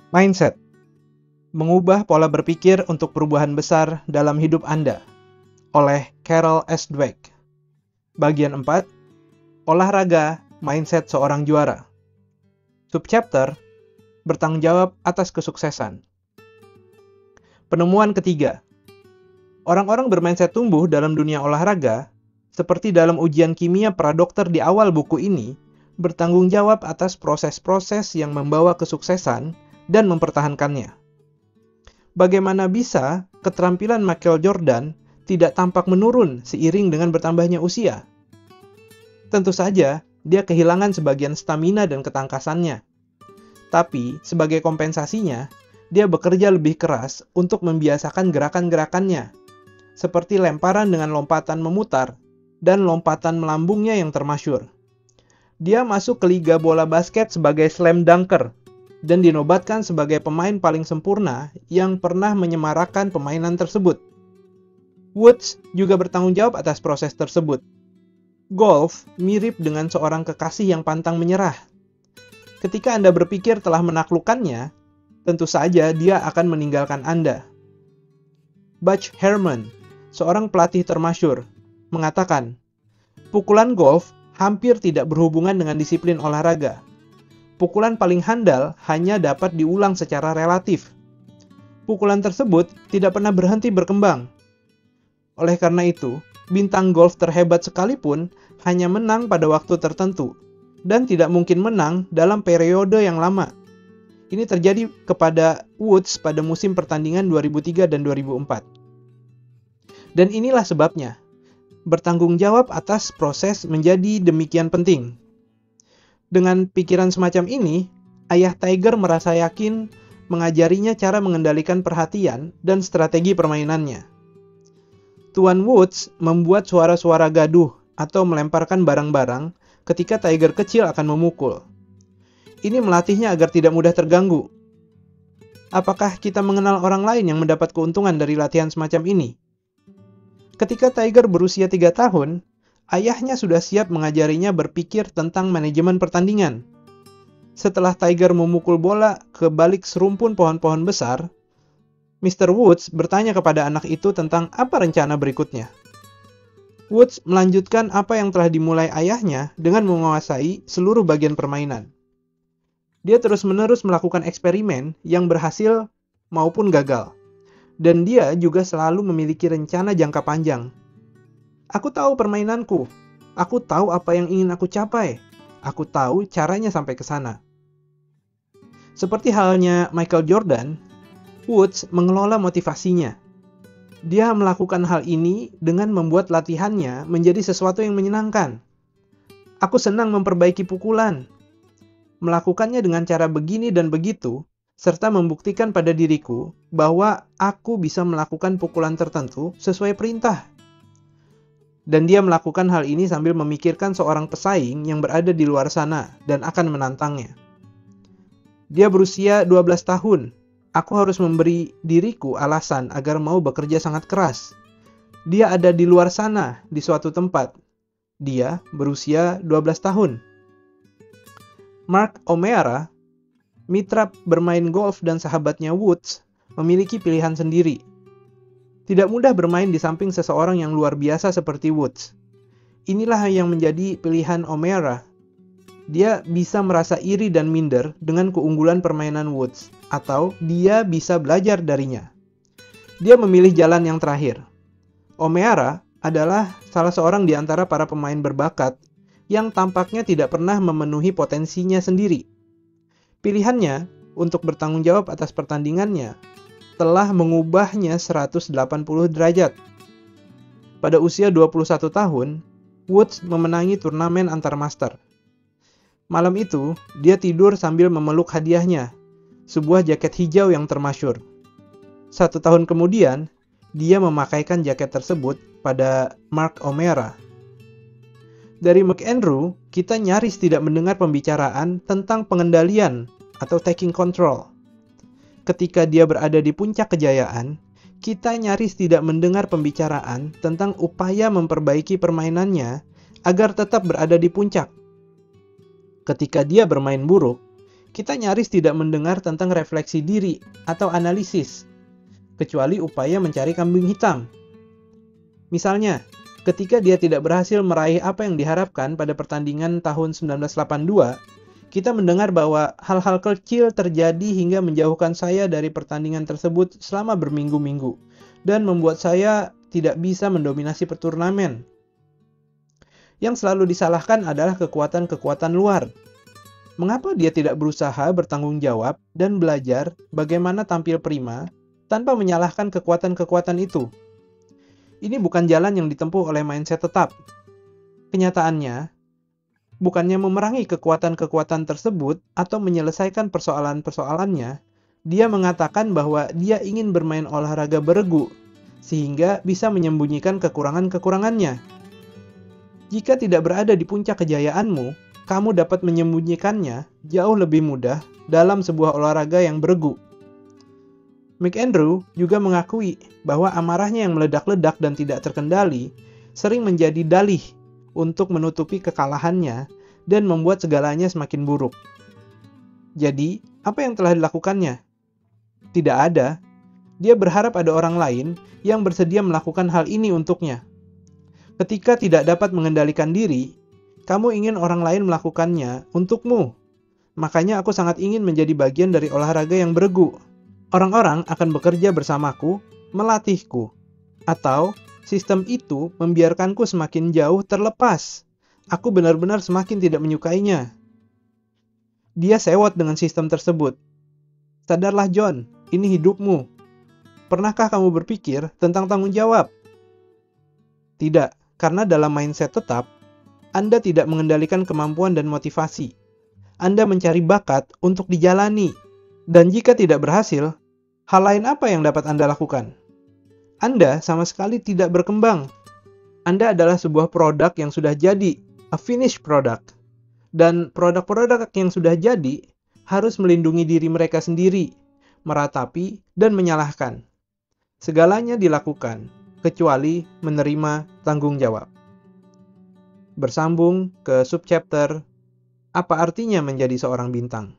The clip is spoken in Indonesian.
Mindset. Mengubah pola berpikir untuk perubahan besar dalam hidup Anda. Oleh Carol S. Dweck. Bagian 4. Olahraga Mindset Seorang Juara. Subchapter. Bertanggung jawab atas kesuksesan. Penemuan ketiga. Orang-orang bermindset tumbuh dalam dunia olahraga, seperti dalam ujian kimia pradokter di awal buku ini, bertanggung jawab atas proses-proses yang membawa kesuksesan dan mempertahankannya. Bagaimana bisa keterampilan Michael Jordan tidak tampak menurun seiring dengan bertambahnya usia? Tentu saja, dia kehilangan sebagian stamina dan ketangkasannya. Tapi, sebagai kompensasinya, dia bekerja lebih keras untuk membiasakan gerakan-gerakannya, seperti lemparan dengan lompatan memutar dan lompatan melambungnya yang termasyur. Dia masuk ke liga bola basket sebagai slam dunker dan dinobatkan sebagai pemain paling sempurna yang pernah menyemarakan permainan tersebut. Woods juga bertanggung jawab atas proses tersebut. Golf mirip dengan seorang kekasih yang pantang menyerah. Ketika Anda berpikir telah menaklukkannya, tentu saja dia akan meninggalkan Anda. Butch Harmon, seorang pelatih termasyur, mengatakan, pukulan golf hampir tidak berhubungan dengan disiplin olahraga. Pukulan paling handal hanya dapat diulang secara relatif. Pukulan tersebut tidak pernah berhenti berkembang. Oleh karena itu, bintang golf terhebat sekalipun hanya menang pada waktu tertentu, dan tidak mungkin menang dalam periode yang lama. Ini terjadi kepada Woods pada musim pertandingan 2003 dan 2004. Dan inilah sebabnya, bertanggung jawab atas proses menjadi demikian penting. Dengan pikiran semacam ini, ayah Tiger merasa yakin mengajarinya cara mengendalikan perhatian dan strategi permainannya. Tuan Woods membuat suara-suara gaduh atau melemparkan barang-barang ketika Tiger kecil akan memukul. Ini melatihnya agar tidak mudah terganggu. Apakah kita mengenal orang lain yang mendapat keuntungan dari latihan semacam ini? Ketika Tiger berusia 3 tahun, ayahnya sudah siap mengajarinya berpikir tentang manajemen pertandingan. Setelah Tiger memukul bola ke balik serumpun pohon-pohon besar, Mr. Woods bertanya kepada anak itu tentang apa rencana berikutnya. Woods melanjutkan apa yang telah dimulai ayahnya dengan menguasai seluruh bagian permainan. Dia terus-menerus melakukan eksperimen yang berhasil maupun gagal. Dan dia juga selalu memiliki rencana jangka panjang. Aku tahu permainanku. Aku tahu apa yang ingin aku capai. Aku tahu caranya sampai ke sana. Seperti halnya Michael Jordan, Woods mengelola motivasinya. Dia melakukan hal ini dengan membuat latihannya menjadi sesuatu yang menyenangkan. Aku senang memperbaiki pukulan. Melakukannya dengan cara begini dan begitu, serta membuktikan pada diriku bahwa aku bisa melakukan pukulan tertentu sesuai perintah. Dan dia melakukan hal ini sambil memikirkan seorang pesaing yang berada di luar sana dan akan menantangnya. Dia berusia 12 tahun. Aku harus memberi diriku alasan agar mau bekerja sangat keras. Dia ada di luar sana, di suatu tempat. Dia berusia 12 tahun. Mark O'Meara, mitra bermain golf dan sahabatnya Woods, memiliki pilihan sendiri. Tidak mudah bermain di samping seseorang yang luar biasa seperti Woods. Inilah yang menjadi pilihan O'Meara. Dia bisa merasa iri dan minder dengan keunggulan permainan Woods, atau dia bisa belajar darinya. Dia memilih jalan yang terakhir. O'Meara adalah salah seorang di antara para pemain berbakat yang tampaknya tidak pernah memenuhi potensinya sendiri. Pilihannya untuk bertanggung jawab atas pertandingannya telah mengubahnya 180 derajat. Pada usia 21 tahun, Woods memenangi turnamen antar master. Malam itu, dia tidur sambil memeluk hadiahnya, sebuah jaket hijau yang termasyur. 1 tahun kemudian, dia memakaikan jaket tersebut pada Mark O'Meara. Dari McAndrew, kita nyaris tidak mendengar pembicaraan tentang pengendalian atau taking control. Ketika dia berada di puncak kejayaan, kita nyaris tidak mendengar pembicaraan tentang upaya memperbaiki permainannya agar tetap berada di puncak. Ketika dia bermain buruk, kita nyaris tidak mendengar tentang refleksi diri atau analisis, kecuali upaya mencari kambing hitam. Misalnya, ketika dia tidak berhasil meraih apa yang diharapkan pada pertandingan tahun 1982, kita mendengar bahwa hal-hal kecil terjadi hingga menjauhkan saya dari pertandingan tersebut selama berminggu-minggu, dan membuat saya tidak bisa mendominasi turnamen. Yang selalu disalahkan adalah kekuatan-kekuatan luar. Mengapa dia tidak berusaha bertanggung jawab dan belajar bagaimana tampil prima tanpa menyalahkan kekuatan-kekuatan itu? Ini bukan jalan yang ditempuh oleh mindset tetap. Kenyataannya, bukannya memerangi kekuatan-kekuatan tersebut atau menyelesaikan persoalan-persoalannya, dia mengatakan bahwa dia ingin bermain olahraga beregu, sehingga bisa menyembunyikan kekurangan-kekurangannya. Jika tidak berada di puncak kejayaanmu, kamu dapat menyembunyikannya jauh lebih mudah dalam sebuah olahraga yang beregu. McAndrew juga mengakui bahwa amarahnya yang meledak-ledak dan tidak terkendali sering menjadi dalih untuk menutupi kekalahannya dan membuat segalanya semakin buruk. Jadi, apa yang telah dilakukannya? Tidak ada. Dia berharap ada orang lain yang bersedia melakukan hal ini untuknya. Ketika tidak dapat mengendalikan diri, kamu ingin orang lain melakukannya untukmu. Makanya aku sangat ingin menjadi bagian dari olahraga yang beregu. Orang-orang akan bekerja bersamaku, melatihku. Atau sistem itu membiarkanku semakin jauh terlepas. Aku benar-benar semakin tidak menyukainya. Dia sewot dengan sistem tersebut. Sadarlah John, ini hidupmu. Pernahkah kamu berpikir tentang tanggung jawab? Tidak, karena dalam mindset tetap, Anda tidak mengendalikan kemampuan dan motivasi. Anda mencari bakat untuk dijalani. Dan jika tidak berhasil, hal lain apa yang dapat Anda lakukan? Anda sama sekali tidak berkembang. Anda adalah sebuah produk yang sudah jadi, a finished product. Dan produk-produk yang sudah jadi harus melindungi diri mereka sendiri, meratapi, dan menyalahkan. Segalanya dilakukan, kecuali menerima tanggung jawab. Bersambung ke subchapter, apa artinya menjadi seorang bintang?